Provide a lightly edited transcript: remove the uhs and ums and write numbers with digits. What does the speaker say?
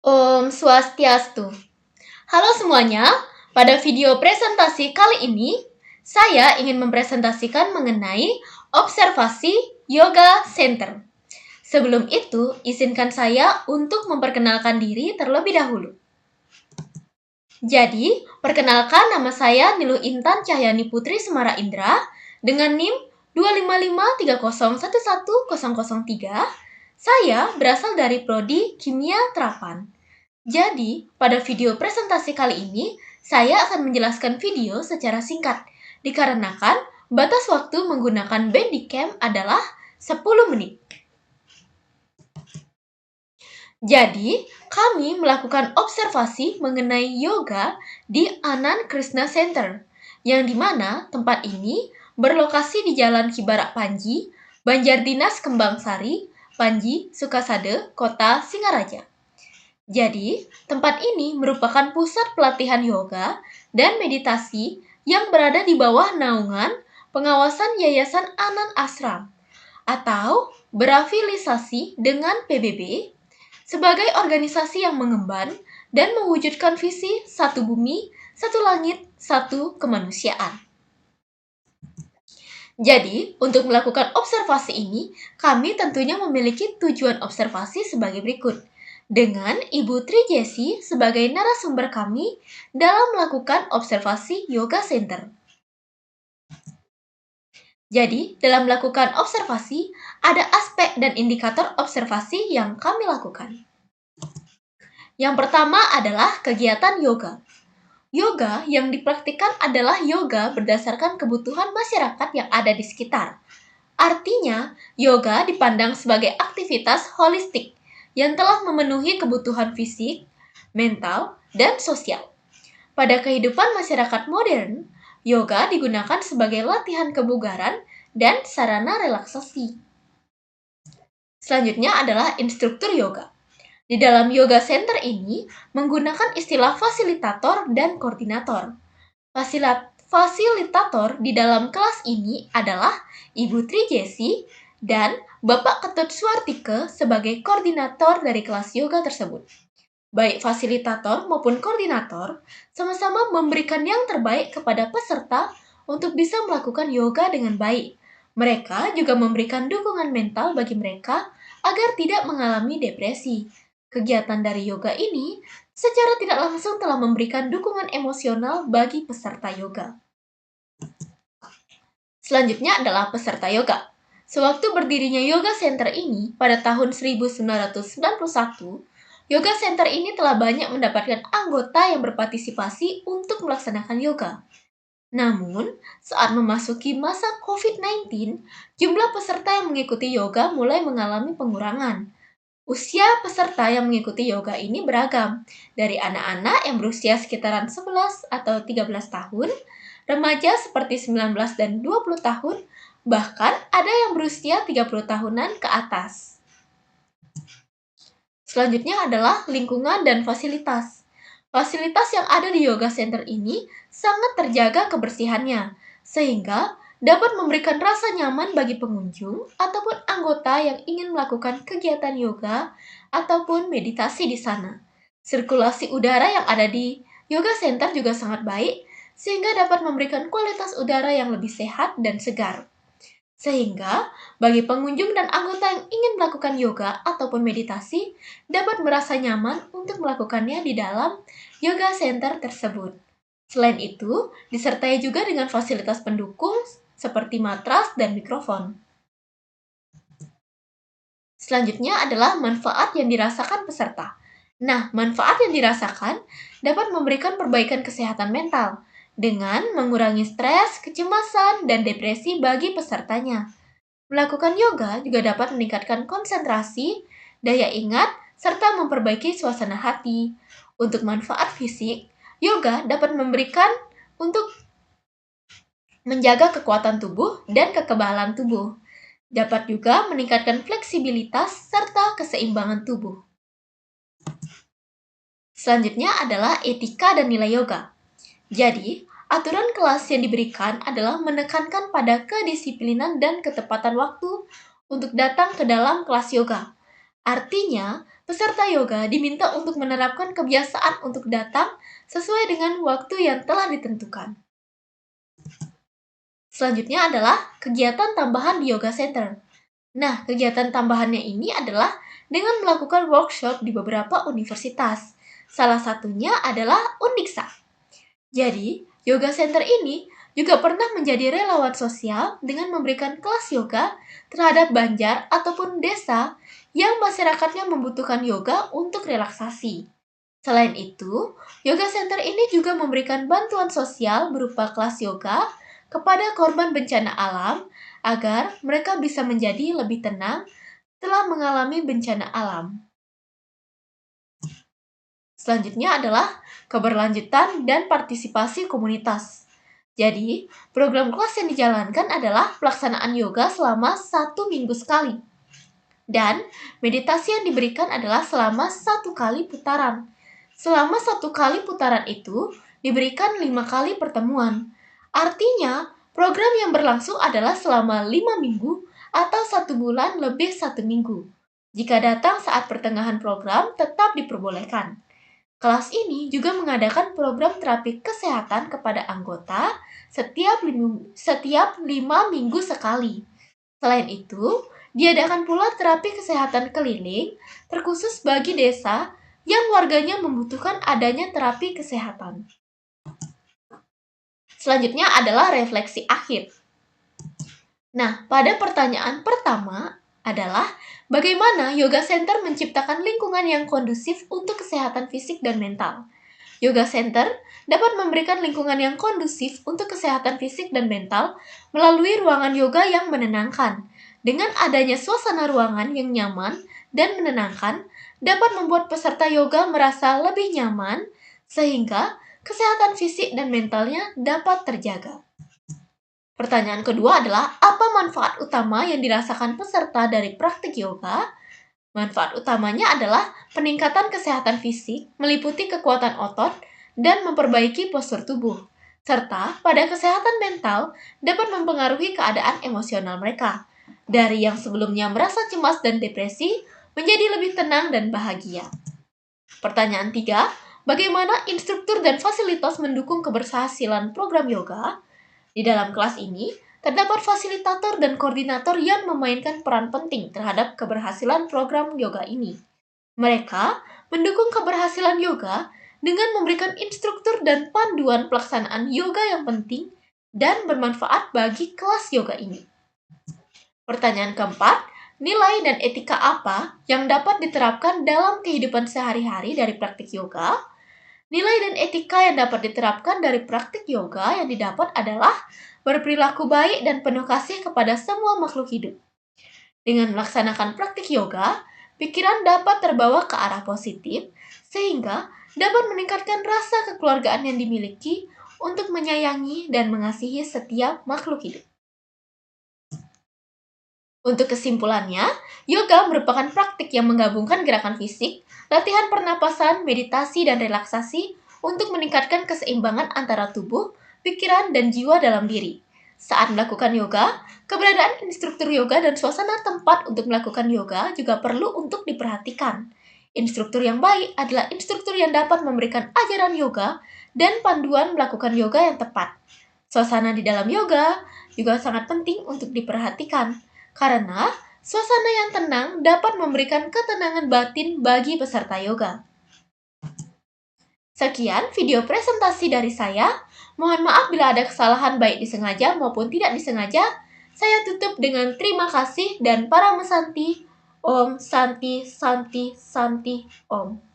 Om Swastiastu. Halo semuanya, pada video presentasi kali ini, saya ingin mempresentasikan mengenai observasi Yoga Center. Sebelum itu, izinkan saya untuk memperkenalkan diri terlebih dahulu. Jadi, perkenalkan nama saya Niluh Intan Cahyani Putri Semara Indra dengan NIM 25530111003. Saya berasal dari Prodi Kimia Terapan. Jadi, pada video presentasi kali ini, saya akan menjelaskan video secara singkat, dikarenakan batas waktu menggunakan Bandicam adalah 10 menit. Jadi, kami melakukan observasi mengenai yoga di Anand Krishna Center, yang dimana tempat ini berlokasi di Jalan Ki Barak Panji, Banjardinas Kembangsari, Panji, Sukasade, Kota Singaraja. Jadi, tempat ini merupakan pusat pelatihan yoga dan meditasi yang berada di bawah naungan pengawasan Yayasan Anand Ashram atau berafiliasi dengan PBB sebagai organisasi yang mengemban dan mewujudkan visi satu bumi, satu langit, satu kemanusiaan. Jadi, untuk melakukan observasi ini, kami tentunya memiliki tujuan observasi sebagai berikut. Dengan Ibu Tri Jesi sebagai narasumber kami dalam melakukan observasi Yoga Center. Jadi, dalam melakukan observasi, ada aspek dan indikator observasi yang kami lakukan. Yang pertama adalah kegiatan yoga. Yoga yang dipraktikkan adalah yoga berdasarkan kebutuhan masyarakat yang ada di sekitar. Artinya, yoga dipandang sebagai aktivitas holistik yang telah memenuhi kebutuhan fisik, mental, dan sosial. Pada kehidupan masyarakat modern, yoga digunakan sebagai latihan kebugaran dan sarana relaksasi. Selanjutnya adalah instruktur yoga. Di dalam yoga center ini menggunakan istilah fasilitator dan koordinator. Fasilitator di dalam kelas ini adalah Ibu Tri Jesi dan Bapak Ketut Suartike sebagai koordinator dari kelas yoga tersebut. Baik fasilitator maupun koordinator sama-sama memberikan yang terbaik kepada peserta untuk bisa melakukan yoga dengan baik. Mereka juga memberikan dukungan mental bagi mereka agar tidak mengalami depresi. Kegiatan dari yoga ini secara tidak langsung telah memberikan dukungan emosional bagi peserta yoga. Selanjutnya adalah peserta yoga. Sewaktu berdirinya yoga center ini pada tahun 1991, yoga center ini telah banyak mendapatkan anggota yang berpartisipasi untuk melaksanakan yoga. Namun, saat memasuki masa COVID-19, jumlah peserta yang mengikuti yoga mulai mengalami pengurangan. Usia peserta yang mengikuti yoga ini beragam, dari anak-anak yang berusia sekitaran 11 atau 13 tahun, remaja seperti 19 dan 20 tahun, bahkan ada yang berusia 30 tahunan ke atas. Selanjutnya adalah lingkungan dan fasilitas. Fasilitas yang ada di yoga center ini sangat terjaga kebersihannya, sehingga dapat memberikan rasa nyaman bagi pengunjung ataupun anggota yang ingin melakukan kegiatan yoga ataupun meditasi di sana. Sirkulasi udara yang ada di yoga center juga sangat baik, sehingga dapat memberikan kualitas udara yang lebih sehat dan segar. Sehingga bagi pengunjung dan anggota yang ingin melakukan yoga ataupun meditasi dapat merasa nyaman untuk melakukannya di dalam yoga center tersebut. Selain itu, disertai juga dengan fasilitas pendukung seperti matras dan mikrofon. Selanjutnya adalah manfaat yang dirasakan peserta. Nah, manfaat yang dirasakan dapat memberikan perbaikan kesehatan mental dengan mengurangi stres, kecemasan, dan depresi bagi pesertanya. Melakukan yoga juga dapat meningkatkan konsentrasi, daya ingat, serta memperbaiki suasana hati. Untuk manfaat fisik, yoga dapat memberikan untuk menjaga kekuatan tubuh dan kekebalan tubuh. Dapat juga meningkatkan fleksibilitas serta keseimbangan tubuh. Selanjutnya adalah etika dan nilai yoga. Jadi, aturan kelas yang diberikan adalah menekankan pada kedisiplinan dan ketepatan waktu untuk datang ke dalam kelas yoga. Artinya, peserta yoga diminta untuk menerapkan kebiasaan untuk datang sesuai dengan waktu yang telah ditentukan. Selanjutnya adalah kegiatan tambahan di Yoga Center. Nah, kegiatan tambahannya ini adalah dengan melakukan workshop di beberapa universitas. Salah satunya adalah Undiksa. Jadi, Yoga Center ini juga pernah menjadi relawan sosial dengan memberikan kelas yoga terhadap Banjar ataupun desa yang masyarakatnya membutuhkan yoga untuk relaksasi. Selain itu, Yoga Center ini juga memberikan bantuan sosial berupa kelas yoga kepada korban bencana alam agar mereka bisa menjadi lebih tenang setelah mengalami bencana alam. Selanjutnya adalah keberlanjutan dan partisipasi komunitas. Jadi, program kelas yang dijalankan adalah pelaksanaan yoga selama 1 minggu sekali. Dan meditasi yang diberikan adalah selama 1 kali putaran. Selama 1 kali putaran itu diberikan 5 kali pertemuan. Artinya, program yang berlangsung adalah selama 5 minggu atau 1 bulan lebih 1 minggu. Jika datang saat pertengahan program, tetap diperbolehkan. Kelas ini juga mengadakan program terapi kesehatan kepada anggota setiap 5 minggu sekali. Selain itu, diadakan pula terapi kesehatan keliling terkhusus bagi desa yang warganya membutuhkan adanya terapi kesehatan. Selanjutnya adalah refleksi akhir. Nah, pada pertanyaan pertama adalah bagaimana Yoga Center menciptakan lingkungan yang kondusif untuk kesehatan fisik dan mental. Yoga Center dapat memberikan lingkungan yang kondusif untuk kesehatan fisik dan mental melalui ruangan yoga yang menenangkan. Dengan adanya suasana ruangan yang nyaman dan menenangkan, dapat membuat peserta yoga merasa lebih nyaman sehingga kesehatan fisik dan mentalnya dapat terjaga. Pertanyaan kedua adalah, apa manfaat utama yang dirasakan peserta dari praktik yoga? Manfaat utamanya adalah peningkatan kesehatan fisik, meliputi kekuatan otot, dan memperbaiki postur tubuh. Serta pada kesehatan mental dapat mempengaruhi keadaan emosional mereka. Dari yang sebelumnya merasa cemas dan depresi, menjadi lebih tenang dan bahagia. Pertanyaan 3, bagaimana instruktur dan fasilitas mendukung keberhasilan program yoga? Di dalam kelas ini, terdapat fasilitator dan koordinator yang memainkan peran penting terhadap keberhasilan program yoga ini. Mereka mendukung keberhasilan yoga dengan memberikan instruktur dan panduan pelaksanaan yoga yang penting dan bermanfaat bagi kelas yoga ini. Pertanyaan keempat, nilai dan etika apa yang dapat diterapkan dalam kehidupan sehari-hari dari praktik yoga? Nilai dan etika yang dapat diterapkan dari praktik yoga yang didapat adalah berperilaku baik dan penuh kasih kepada semua makhluk hidup. Dengan melaksanakan praktik yoga, pikiran dapat terbawa ke arah positif, sehingga dapat meningkatkan rasa kekeluargaan yang dimiliki untuk menyayangi dan mengasihi setiap makhluk hidup. Untuk kesimpulannya, yoga merupakan praktik yang menggabungkan gerakan fisik, latihan pernapasan, meditasi, dan relaksasi untuk meningkatkan keseimbangan antara tubuh, pikiran, dan jiwa dalam diri. Saat melakukan yoga, keberadaan instruktur yoga dan suasana tempat untuk melakukan yoga juga perlu untuk diperhatikan. Instruktur yang baik adalah instruktur yang dapat memberikan ajaran yoga dan panduan melakukan yoga yang tepat. Suasana di dalam yoga juga sangat penting untuk diperhatikan, karena suasana yang tenang dapat memberikan ketenangan batin bagi peserta yoga. Sekian video presentasi dari saya. Mohon maaf bila ada kesalahan baik disengaja maupun tidak disengaja. Saya tutup dengan terima kasih dan para mesanti. Om Santi Santi Santi Om.